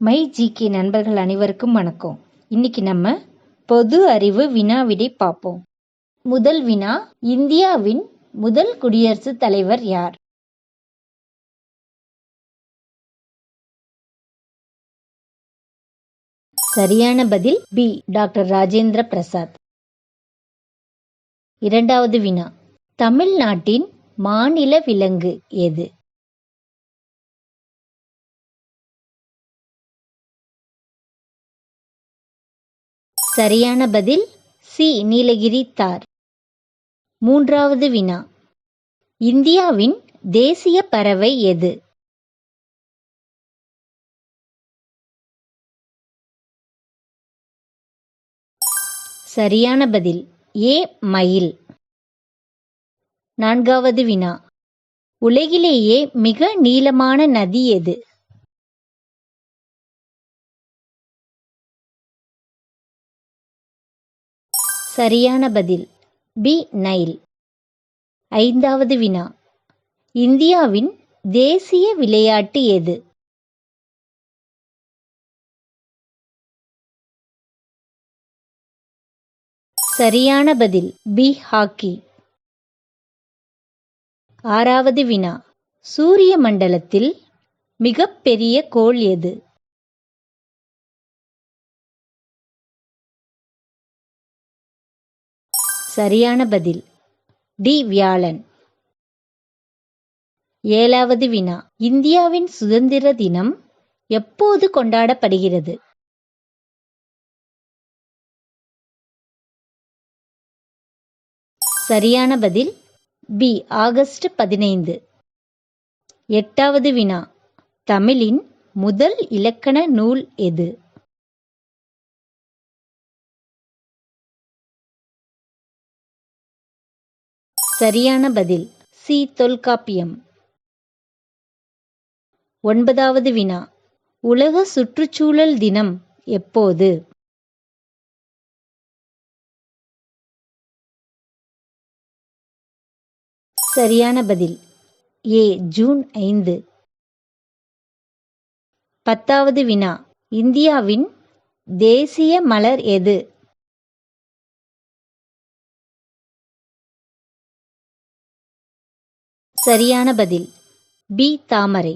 My GK நண்பர்கள் அனைவருக்கும் வணக்கம். இன்னைக்கு நம்ம பொது அறிவு வினா விடை பார்ப்போம். முதல் வினா, இந்தியாவின் முதல் குடியரசுத் தலைவர் யார்? சரியான பதில் பி. டாக்டர் ராஜேந்திர பிரசாத். இரண்டாவது வினா, தமிழ்நாட்டின் மாநில விலங்கு எது? சரியான பதில் சி. நீலகிரி தார். மூன்றாவது வினா, இந்தியாவின் தேசிய பறவை எது? சரியான பதில் ஏ. மயில். நான்காவது வினா, உலகிலேயே மிக நீளமான நதி எது? சரியான பதில் பி. நைல். ஐந்தாவது வினா, இந்தியாவின் தேசிய விளையாட்டு எது? சரியான பதில் பி. ஹாக்கி. ஆறாவது வினா, சூரிய மண்டலத்தில் மிகப்பெரிய கோள் எது? சரியான பதில் டி. வியாழன். ஏழாவது வினா, இந்தியாவின் சுதந்திர தினம் எப்போது கொண்டாடப்படுகிறது? சரியான பதில் பி. ஆகஸ்ட் 15. எட்டாவது வினா, தமிழின் முதல் இலக்கண நூல் எது? சரியான பதில் சி. தொல்காப்பியம். ஒன்பதாவது வினா, உலக சுற்றுச்சூழல் தினம் எப்போது? சரியான பதில் ஏ. ஜூன் 5. பத்தாவது வினா, இந்தியாவின் தேசிய மலர் எது? சரியான பதில் பி. தாமரை.